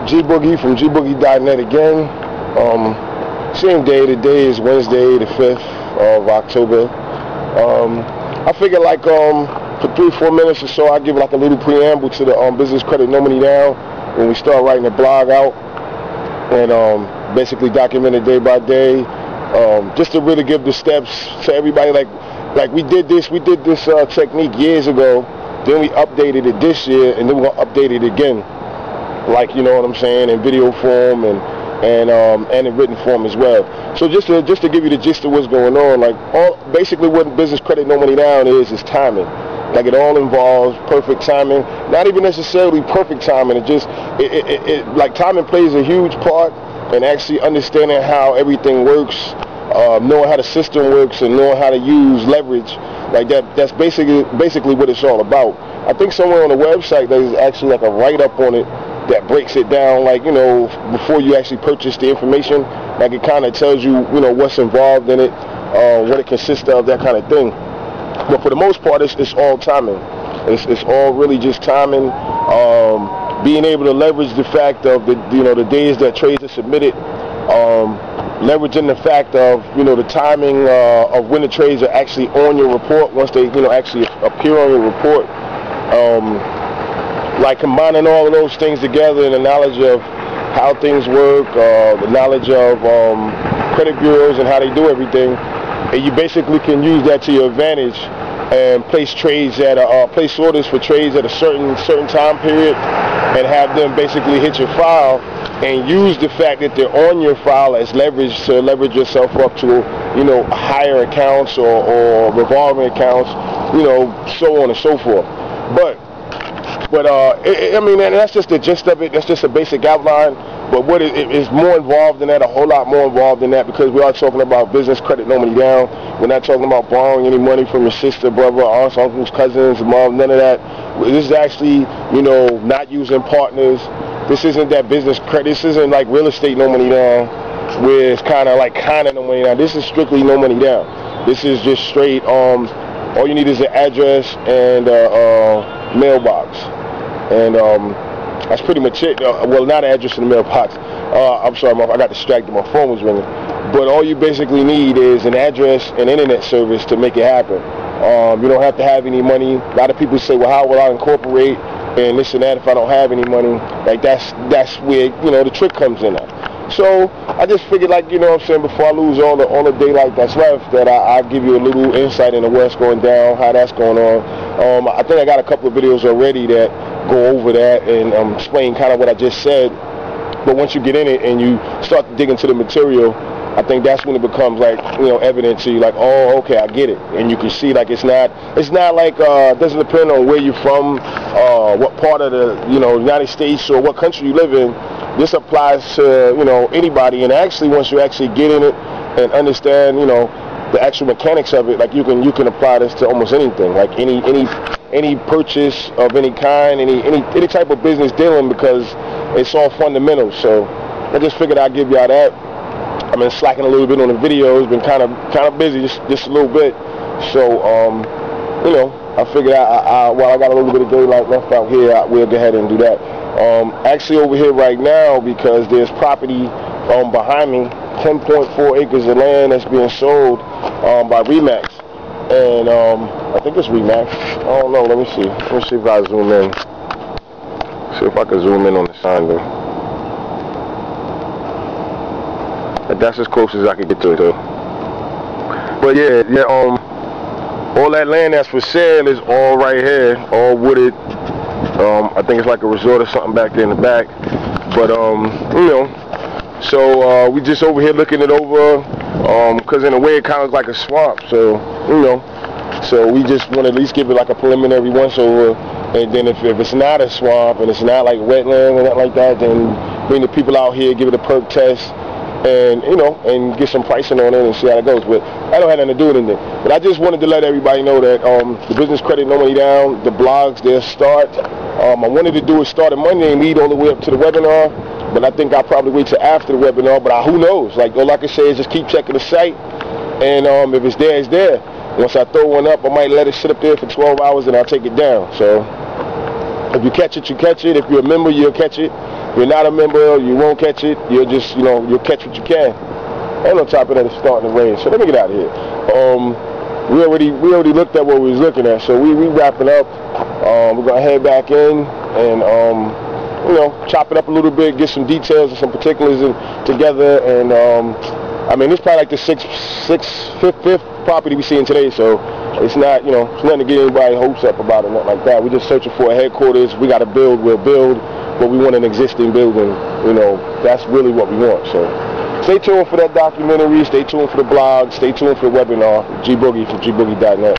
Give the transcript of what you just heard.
Gboogie from Gboogie.net again. Same day. Today is Wednesday, the 5th of October. I figured like for 3-4 minutes or so, I'll give like a little preamble to the business credit no money down when we start writing the blog out, and basically document it day by day, just to really give the steps to everybody. Like we did this technique years ago, then we updated it this year, and then we're gonna update it again. Like, you know what I'm saying, in video form and in written form as well. So just to give you the gist of what's going on, like basically what business credit no money down is timing. Like it all involves perfect timing, not even necessarily perfect timing. Like timing plays a huge part in actually understanding how everything works, knowing how the system works, and knowing how to use leverage. Like that's basically what it's all about. I think somewhere on the website there's actually like a write-up on it that breaks it down, like, you know, before you actually purchase the information. Like it kind of tells you, you know, what's involved in it, what it consists of, that kind of thing. But for the most part, it's all timing. It's all really just timing. Being able to leverage the fact of the days that trades are submitted, leveraging the fact of, you know, the timing of when the trades are actually on your report, once they, you know, actually appear on your report. Like combining all of those things together, and the knowledge of how things work, the knowledge of credit bureaus and how they do everything, and you basically can use that to your advantage and place trades place orders for trades at a certain time period, and have them basically hit your file, and use the fact that they're on your file as leverage to leverage yourself up to, you know, higher accounts or revolving accounts, you know, so on and so forth. But I mean, and that's just the gist of it. That's just a basic outline. But what is more involved than that, a whole lot more involved than that, because we are talking about business credit no money down. We're not talking about borrowing any money from your sister, brother, aunts, uncles, cousins, mom, none of that. This is actually, you know, not using partners. This isn't that business credit. This isn't like real estate no money down, where it's kind of no money down. This is strictly no money down. This is just straight. All you need is an address and mailbox, and that's pretty much it. Well, not an address in the mailbox. I'm sorry, I got distracted. My phone was ringing. But all you basically need is an address and internet service to make it happen. You don't have to have any money. A lot of people say, well, how will I incorporate and this and that if I don't have any money? Like that's where, you know, the trick comes in at. So I just figured, like, you know what I'm saying, before I lose all the daylight that's left, that I'll give you a little insight into what's going down, how that's going on. I think I got a couple of videos already that go over that and explain kind of what I just said. But once you get in it and you start to dig into the material, I think that's when it becomes, like, you know, evident to you, like, oh, okay, I get it. And you can see, like, it's not like, it doesn't depend on where you're from, what part of the, you know, United States or what country you live in. This applies to, you know, anybody. And actually, once you actually get in it and understand, you know, the actual mechanics of it, like, you can apply this to almost anything, like any purchase of any kind, any type of business dealing, because it's all fundamentals. So I just figured I'd give y'all that. I've been slacking a little bit on the videos, been kind of busy, just a little bit. So you know, I figured while I got a little bit of daylight left out here, we'll go ahead and do that. Actually over here right now, because there's property behind me, 10.4 acres of land that's being sold by Remax, and I think it's Remax. I don't know. Let me see if I zoom in. See if I can zoom in on the sign there. But that's as close as I can get to it though. But yeah, all that land that's for sale is all right here, all wooded. I think it's like a resort or something back there in the back. But you know, so we just over here looking it over, because in a way it kind of looks like a swamp. So, you know, so we just want to at least give it like a preliminary once over, and then if it's not a swamp and it's not like wetland or nothing like that, then bring the people out here, give it a perk test, and, you know, and get some pricing on it and see how it goes. But I don't have nothing to do with anything. But I just wanted to let everybody know that the business credit no money down, the blogs, they'll start. I wanted to do it starting Monday and lead all the way up to the webinar, but I think I'll probably wait till after the webinar. But who knows? Like, all I can say is just keep checking the site, and if it's there, it's there. Once I throw one up, I might let it sit up there for 12 hours and I'll take it down. So if you catch it, you catch it. If you're a member, you'll catch it. you're not a member, you won't catch it. You'll just, you'll catch what you can. And on top of that, it's starting to rain. So let me get out of here. We already looked at what we was looking at. So we wrapping up. We're gonna head back in and chop it up a little bit, get some details and some particulars together. And I mean, it's probably like the fifth property we're seeing today. So it's not, it's nothing to get anybody hopes up about or nothing like that. We're just searching for a headquarters. We got to build. We'll build, but we want an existing building. That's really what we want. So stay tuned for that documentary. Stay tuned for the blog. Stay tuned for the webinar. Gboogie from gboogie.net.